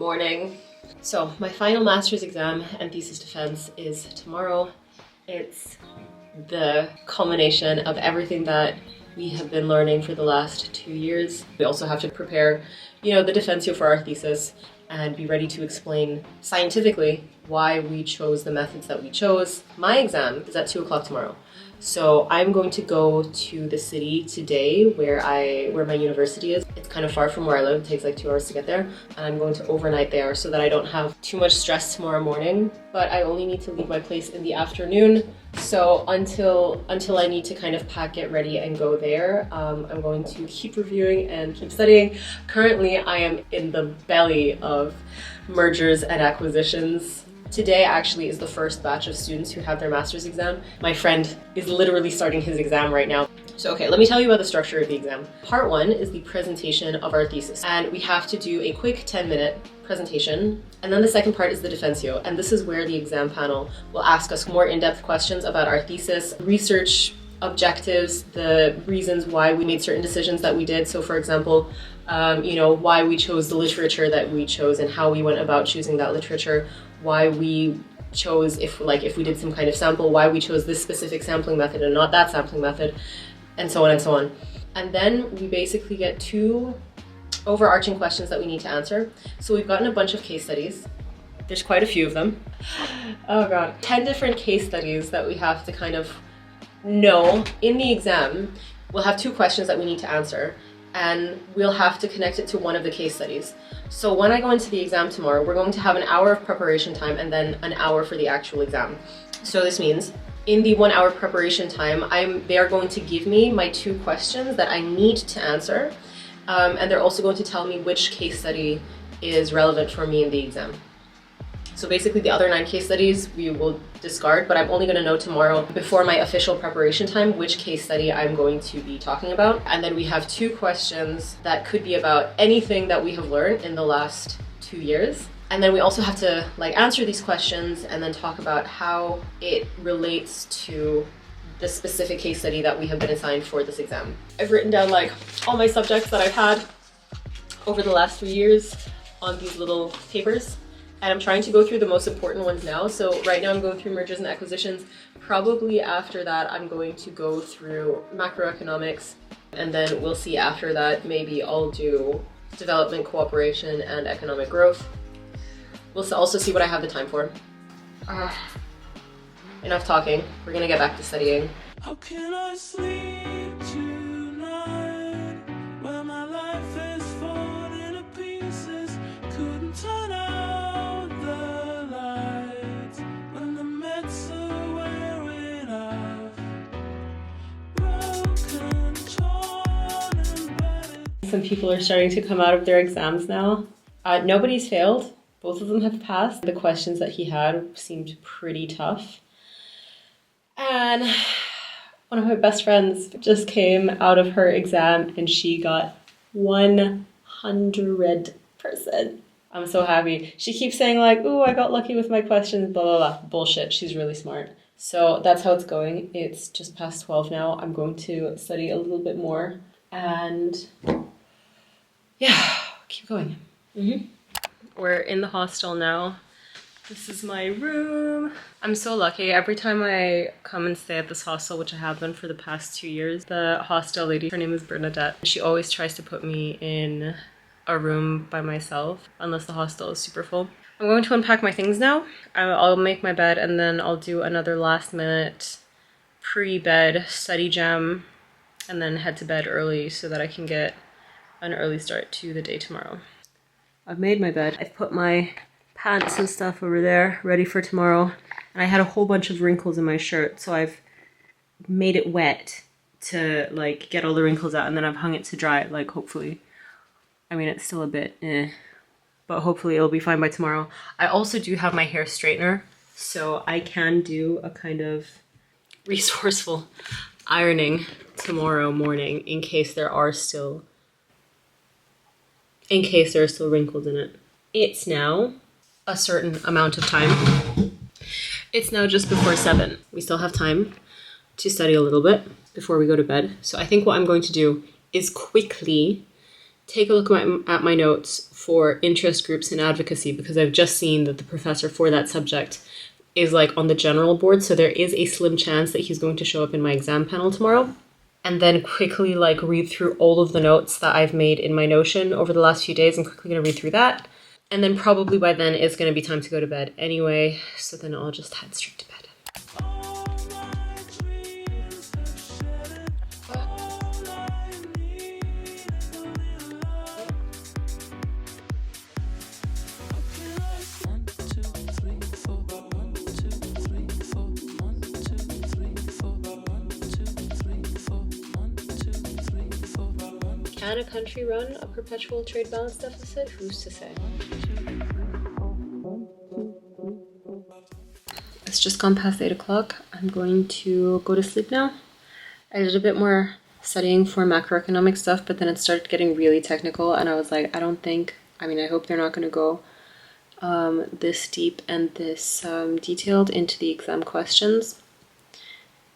morning. So my final master's exam and thesis defense is tomorrow. It's the culmination of everything that we have been learning for the last 2 years. We also have to prepare, the defensio for our thesis and be ready to explain scientifically why we chose the methods that we chose. My exam is at 2 o'clock tomorrow. So I'm going to go to the city today where my university is. It's kind of far from where I live. It takes like 2 hours to get there. And I'm going to overnight there so that I don't have too much stress tomorrow morning. But I only need to leave my place in the afternoon. So until I need to kind of pack, get ready and go there, I'm going to keep reviewing and keep studying. Currently, I am in the belly of mergers and acquisitions. Today actually is the first batch of students who have their master's exam. My friend is literally starting his exam right now. So okay, let me tell you about the structure of the exam. Part 1 is the presentation of our thesis, and we have to do a quick 10-minute presentation. And then the second part is the defensio, and this is where the exam panel will ask us more in-depth questions about our thesis, research objectives, the reasons why we made certain decisions that we did. So for example, why we chose the literature that we chose and how we went about choosing that literature, why we chose, if we did some kind of sample, why we chose this specific sampling method and not that sampling method, and so on and so on. And then we basically get 2 overarching questions that we need to answer. So we've gotten a bunch of case studies. There's quite a few of them. Oh God, 10 different case studies that we have to kind of know. In the exam, we'll have 2 questions that we need to answer, and we'll have to connect it to one of the case studies. So when I go into the exam tomorrow, we're going to have an hour of preparation time and then an hour for the actual exam. So this means in the 1 hour preparation time, they are going to give me my 2 questions that I need to answer. And they're also going to tell me which case study is relevant for me in the exam. So basically the other 9 case studies we will discard, but I'm only going to know tomorrow before my official preparation time which case study I'm going to be talking about. And then we have 2 questions that could be about anything that we have learned in the last 2 years. And then we also have to answer these questions and then talk about how it relates to the specific case study that we have been assigned for this exam. I've written down all my subjects that I've had over the last 3 years on these little papers. And I'm trying to go through the most important ones now. So right now I'm going through mergers and acquisitions. Probably after that, I'm going to go through macroeconomics. And then we'll see after that, maybe I'll do development cooperation and economic growth. We'll also see what I have the time for. Enough talking. We're gonna get back to studying. How can I sleep tonight when my life is falling to pieces? Couldn't turn out the lights when the meds are wearing off. Broken, torn and battered. Some people are starting to come out of their exams now. Nobody's failed. Both of them have passed. The questions that he had seemed pretty tough. And one of my best friends just came out of her exam and she got 100%. I'm so happy. She keeps saying ooh, I got lucky with my questions, blah, blah, blah. Bullshit, she's really smart. So that's how it's going. It's just past 12 now. I'm going to study a little bit more and yeah, keep going. We're in the hostel now. This is my room. I'm so lucky. Every time I come and stay at this hostel, which I have been for the past 2 years, the hostel lady, her name is Bernadette, she always tries to put me in a room by myself, unless the hostel is super full. I'm going to unpack my things now. I'll make my bed and then I'll do another last minute pre-bed study jam and then head to bed early so that I can get an early start to the day tomorrow. I've made my bed. I've put my pants and stuff over there ready for tomorrow, and I had a whole bunch of wrinkles in my shirt, so I've made it wet to get all the wrinkles out, and then I've hung it to dry, hopefully. I mean, it's still a bit but hopefully it'll be fine by tomorrow. I also do have my hair straightener, so I can do a kind of resourceful ironing tomorrow morning in case there are still wrinkles in it. It's now a certain amount of time. It's now just before 7. We still have time to study a little bit before we go to bed. So I think what I'm going to do is quickly take a look at my notes for interest groups and advocacy, because I've just seen that the professor for that subject is like on the general board, so there is a slim chance that he's going to show up in my exam panel tomorrow. And then quickly like read through all of the notes that I've made in my Notion over the last few days. I'm quickly gonna read through that. And then probably by then it's gonna be time to go to bed anyway, so then I'll just head straight to bed. All my dreams have shattered. All I need is a little love. Okay, let's 1, 2, 3, 4. 1, 2, 3, 4. 1, 2, 3, 4. 1, 2, 3, 4. 1, 2, 3, 4. Can a country run a perpetual trade balance deficit? Who's to say? It's just gone past 8 o'clock. I'm going to go to sleep now. I did a bit more studying for macroeconomic stuff, but then it started getting really technical, and I was like, I hope they're not going to go this deep and this detailed into the exam questions.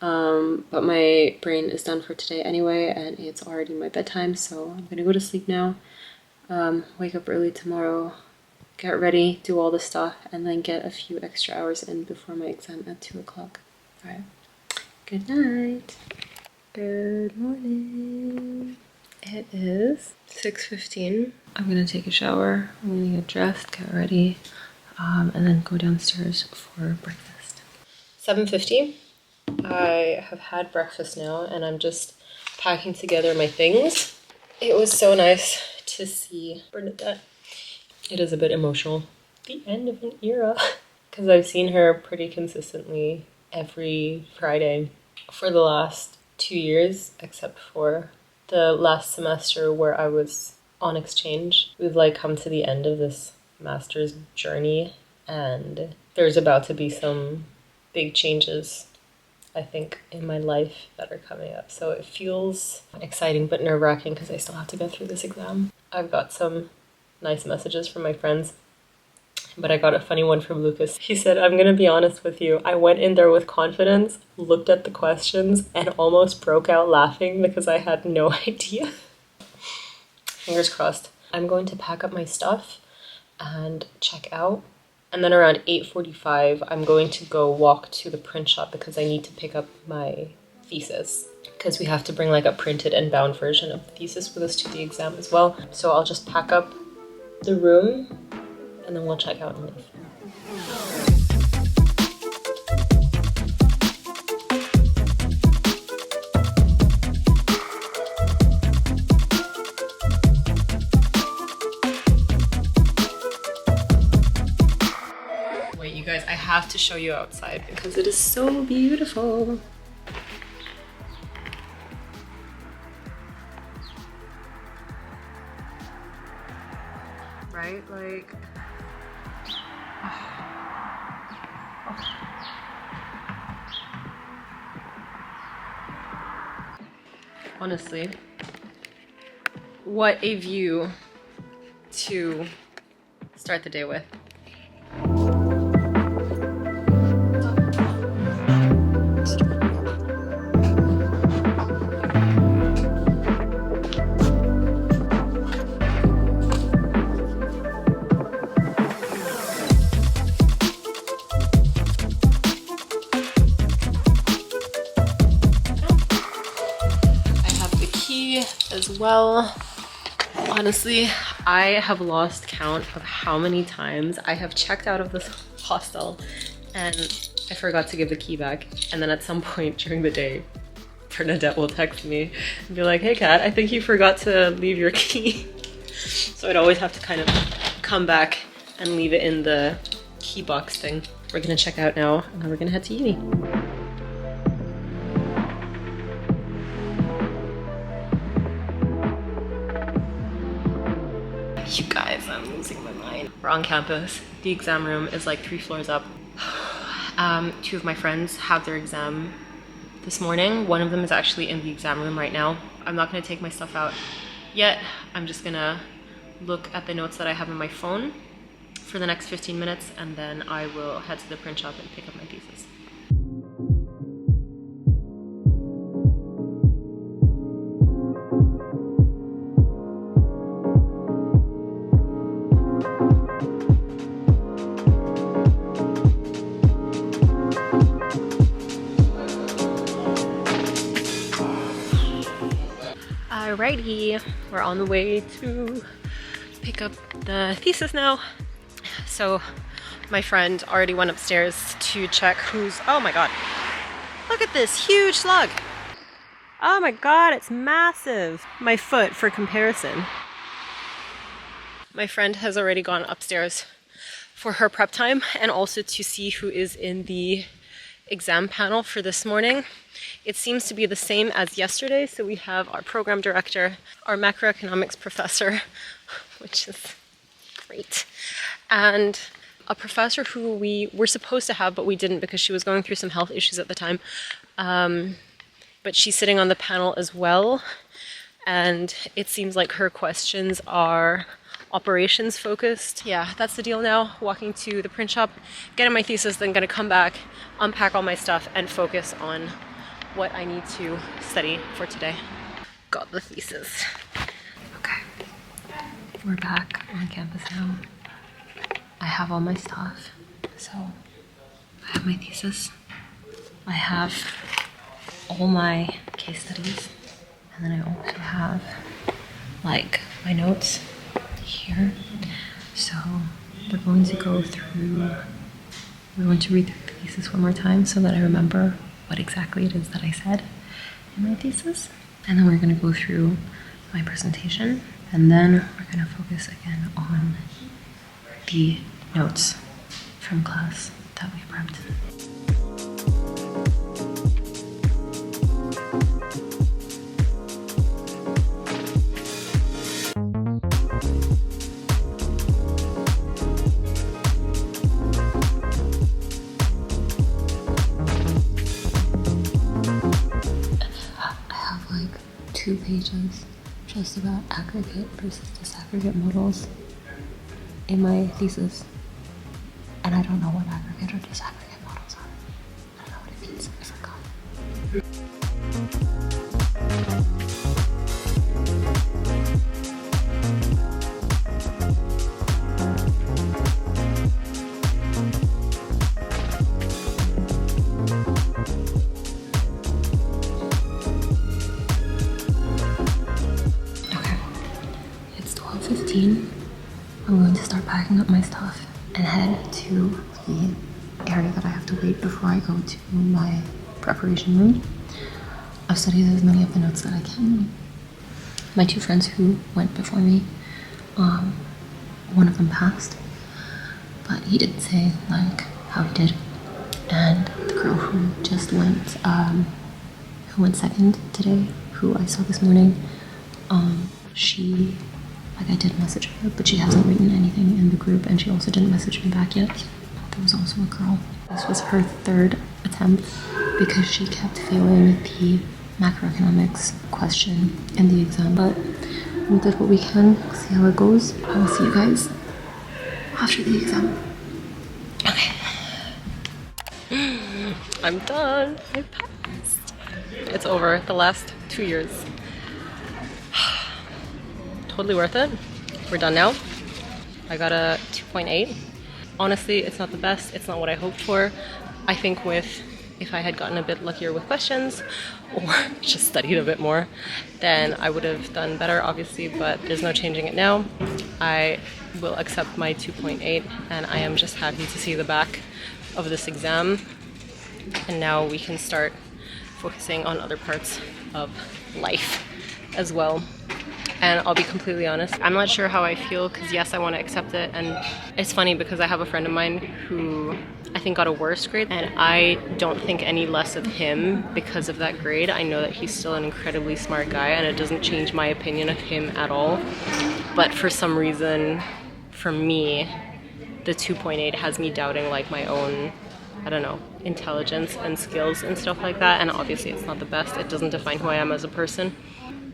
But my brain is done for today anyway, and it's already my bedtime, so I'm gonna go to sleep now. Wake up early tomorrow, get ready, do all the stuff, and then get a few extra hours in before my exam at 2 o'clock. All right. Good night. Good morning. It is 6:15. I'm gonna take a shower. I'm gonna get dressed, get ready, and then go downstairs for breakfast. 7:50. I have had breakfast now, and I'm just packing together my things. It was so nice to see Bernadette. It is a bit emotional. The end of an era. Because I've seen her pretty consistently every Friday for the last 2 years, except for the last semester where I was on exchange. We've like come to the end of this master's journey, and there's about to be some big changes, I think, in my life that are coming up. So it feels exciting but nerve-wracking because I still have to go through this exam. I've got some nice messages from my friends, but I got a funny one from Lucas. He said, I'm gonna be honest with you, I went in there with confidence, looked at the questions, and almost broke out laughing because I had no idea. Fingers crossed. I'm going to pack up my stuff and check out. And then around 8:45, I'm going to go walk to the print shop because I need to pick up my thesis, because we have to bring like a printed and bound version of the thesis with us to the exam as well. So I'll just pack up the room and then we'll check out and leave. Wait, you guys, I have to show you outside because it is so beautiful. Right? Like, honestly, what a view to start the day with. As well. Honestly, I have lost count of how many times I have checked out of this hostel and I forgot to give the key back. And then at some point during the day, Bernadette will text me and be like, hey Kat, I think you forgot to leave your key. So I'd always have to kind of come back and leave it in the key box thing. We're gonna check out now and then we're gonna head to uni. You guys, I'm losing my mind. We're on campus. The exam room is like 3 floors up. 2 of my friends have their exam this morning. One of them is actually in the exam room right now. I'm not gonna take my stuff out yet. I'm just gonna look at the notes that I have on my phone for the next 15 minutes, and then I will head to the print shop and pick up my thesis. Alrighty, we're on the way to pick up the thesis now. So my friend already went upstairs to check who's, oh my god, look at this huge slug. Oh my god, it's massive. My foot for comparison. My friend has already gone upstairs for her prep time and also to see who is in the exam panel for this morning. It seems to be the same as yesterday. So we have our program director, our macroeconomics professor, which is great, and a professor who we were supposed to have, but we didn't because she was going through some health issues at the time. But she's sitting on the panel as well. And it seems like her questions are operations focused. Yeah, that's the deal now. Walking to the print shop, getting my thesis, then gonna come back, unpack all my stuff, and focus on what I need to study for today. Got the thesis. Okay, we're back on campus now. I have all my stuff. So I have my thesis. I have all my case studies. And then I also have like my notes here. So we're going to go through, we're going to read through the thesis one more time so that I remember what exactly it is that I said in my thesis. And then we're going to go through my presentation. And then we're going to focus again on the notes from class that we prepped. I have like 2 pages just about aggregate versus disaggregate models in my thesis, and I don't know what aggregate or disaggregate models are. I don't know what it means. I forgot. Okay, it's 12:15. I'm going to start packing up my stuff and head to the area that I have to wait before I go to my preparation room. I've studied as many of the notes that I can. My 2 friends who went before me, one of them passed, but he didn't say like how he did. And the girl who just went, who went second today, who I saw this morning, she, like I did message her, but she hasn't written anything in the group, and she also didn't message me back yet. There was also a girl. This was her 3rd attempt because she kept failing the macroeconomics question in the exam. But we did what we can, see how it goes. I will see you guys after the exam. Okay. I'm done. I passed. It's over. The last 2 years. Totally worth it. We're done now. I got a 2.8. Honestly, it's not the best. It's not what I hoped for. I think if I had gotten a bit luckier with questions or just studied a bit more, then I would have done better, obviously, but there's no changing it now. I will accept my 2.8, and I am just happy to see the back of this exam. And now we can start focusing on other parts of life as well. And I'll be completely honest, I'm not sure how I feel because yes, I want to accept it. And it's funny because I have a friend of mine who I think got a worse grade, and I don't think any less of him because of that grade. I know that he's still an incredibly smart guy, and it doesn't change my opinion of him at all. But for some reason, for me, the 2.8 has me doubting like my own, I don't know, intelligence and skills and stuff like that. And obviously it's not the best. It doesn't define who I am as a person.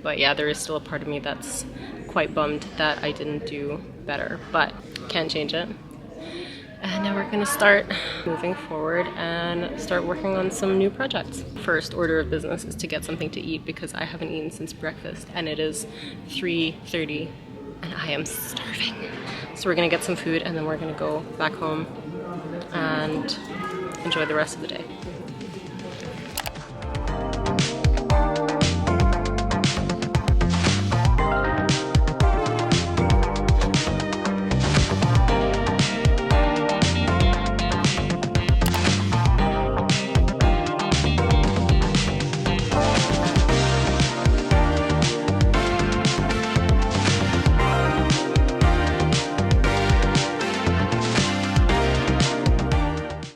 But yeah, there is still a part of me that's quite bummed that I didn't do better, but can't change it. And now we're gonna start moving forward and start working on some new projects. First order of business is to get something to eat because I haven't eaten since breakfast and it is 3:30 and I am starving. So we're gonna get some food and then we're gonna go back home and enjoy the rest of the day.